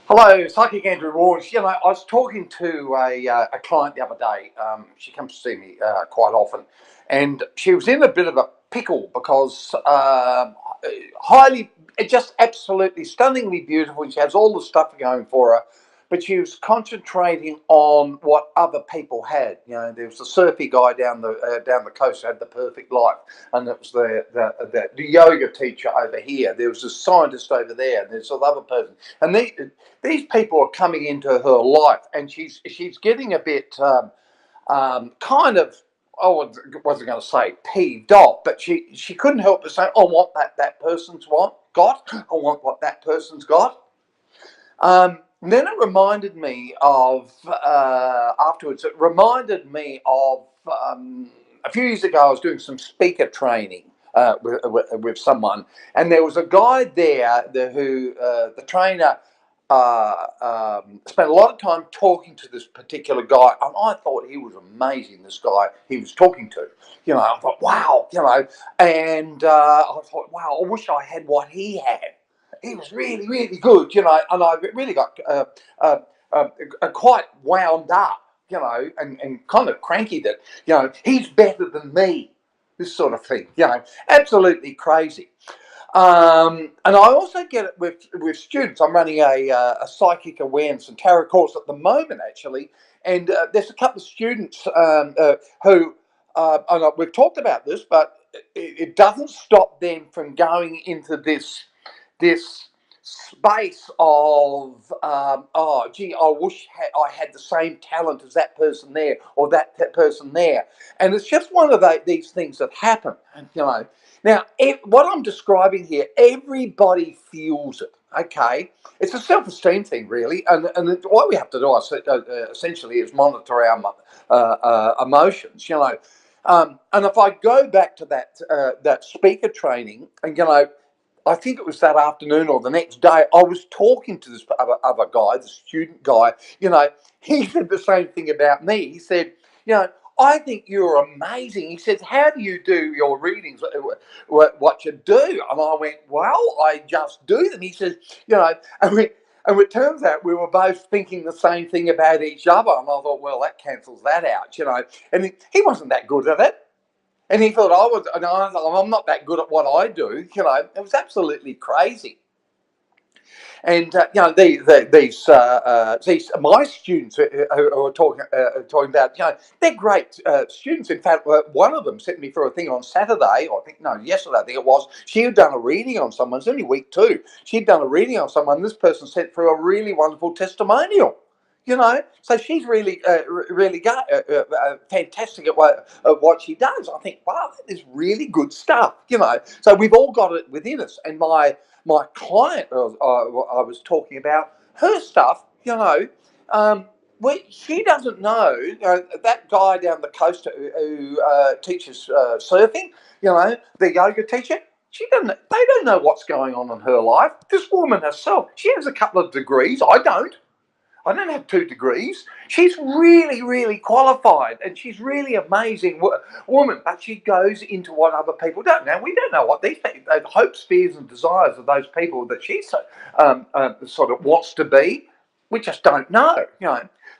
Hello, Psychic Andrew Warnes. I was talking to a client the other day. She comes to see me quite often, and she was in a bit of a pickle because highly, just absolutely stunningly beautiful. And she has all the stuff going for her, but she was concentrating on what other people had. There was a surfy guy down the coast who had the perfect life, and it was the yoga teacher over here. There was a scientist over there, and there's another person, and these people are coming into her life, and she's getting a bit kind of. I wasn't going to say peeved off, but she couldn't help but say, "I want that person's got. I want what that person's got." Then it reminded me of afterwards. It reminded me of a few years ago. I was doing some speaker training with someone, and there was a guy there who the trainer spent a lot of time talking to this particular guy, and I thought he was amazing. This guy he was talking to, I thought, wow, and I thought, wow, I wish I had what he had. He was really, really good, and I really got quite wound up, and kind of cranky that, he's better than me, this sort of thing, absolutely crazy. And I also get it with students. I'm running a psychic awareness and tarot course at the moment, actually, and there's a couple of students who, and we've talked about this, but it doesn't stop them from going into this space of oh gee, I wish I had the same talent as that person there or that person there, and it's just one of these things that happen. Now what I'm describing here, everybody feels it. Okay, it's a self-esteem thing, really, and what we have to do essentially is monitor our emotions. And if I go back to that speaker training, and I think it was that afternoon or the next day, I was talking to this other guy, the student guy. He said the same thing about me. He said, I think you're amazing. He says, how do you do your readings, what you do? And I went, well, I just do them. He says, and it turns out we were both thinking the same thing about each other. And I thought, well, that cancels that out, And he wasn't that good at it. And he thought I was, and I thought, I'm not that good at what I do. It was absolutely crazy. And these my students who are talking about, they're great students. In fact, one of them sent me for a thing on Saturday, or I think no, yesterday I think it was. She had done a reading on someone. It's only week two. She'd done a reading on someone. This person sent through a really wonderful testimonial. So she's really, fantastic at what she does. I think, wow, that is really good stuff. So we've all got it within us. And my client, I was talking about her stuff. She doesn't know, that guy down the coast who teaches surfing. The yoga teacher. She doesn't. They don't know what's going on in her life. This woman herself, she has a couple of degrees. I don't. I don't have 2 degrees. She's really, really qualified, and she's really amazing woman. But she goes into what other people don't know. We don't know what these hopes, fears, and desires of those people that she sort of wants to be. We just don't know.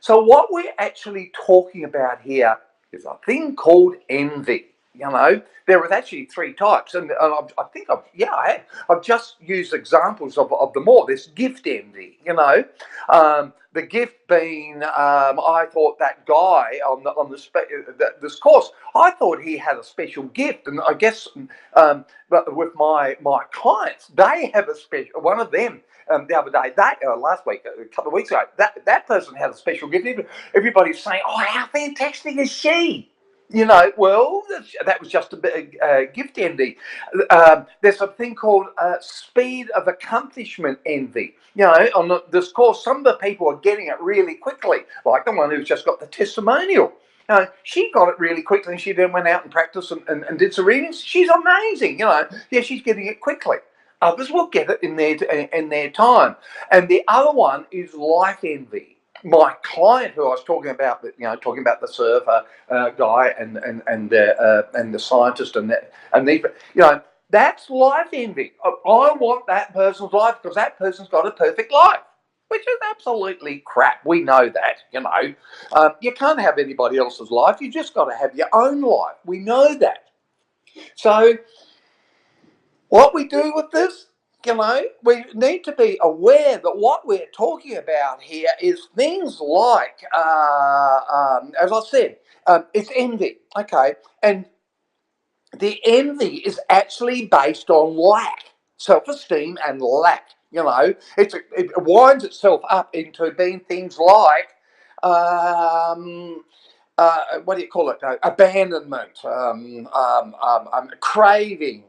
So what we're actually talking about here is a thing called envy. There was actually 3 types, and I think I've just used examples of them all. There's gift envy. The gift being, I thought that guy on this course, I thought he had a special gift, and I guess, but with my clients, they have a special one of them. The other day, last week, a couple of weeks ago, that person had a special gift. Everybody's saying, "Oh, how fantastic is she?" Well, that was just a bit of gift envy. There's a thing called speed of accomplishment envy. On this course, some of the people are getting it really quickly, like the one who's just got the testimonial. She got it really quickly, and she then went out and practiced and did some readings. She's amazing. She's getting it quickly. Others will get it in their time. And the other one is life envy. My client, who I was talking about, talking about the surfer guy and the scientist that's life envy. I want that person's life because that person's got a perfect life. which is absolutely crap. We know that, you know. You can't have anybody else's life. You just got to have your own life. We know that. So what we do with this, you know, we need to be aware that what we're talking about here is things like, as I said, it's envy, okay? And the envy is actually based on lack, self-esteem and lack. You know, it winds itself up into being things like, what do you call it? Abandonment, craving,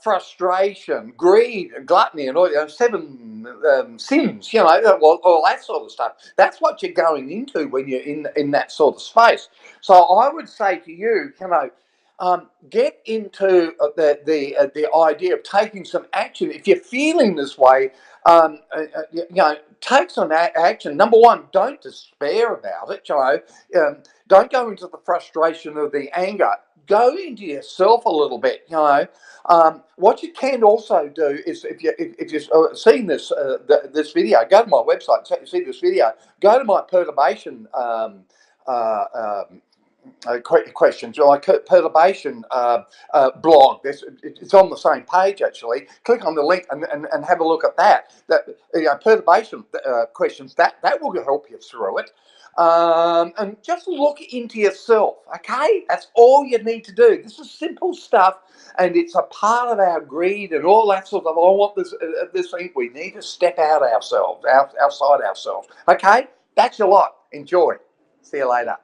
frustration, greed, gluttony, and all, 7 sins. You know, all that sort of stuff. That's what you're going into when you're in that sort of space. So I would say to you, you know, get into the idea of taking some action. If you're feeling this way, you know, take some action. Number one, don't despair about it. You know, don't go into the frustration of the anger. Go into yourself a little bit. You know, what you can also do is if you're seeing this video, go to my website. See this video. Go to my perturbation. Uh, um, Questions like perturbation blog. It's on the same page actually. Click on the link and have a look at that. That, you know, perturbation questions that will help you through it. And just look into yourself. Okay, that's all you need to do. This is simple stuff, and it's a part of our greed and all that sort of. I want this thing. We need to step outside ourselves. Okay, that's your lot. Enjoy. See you later.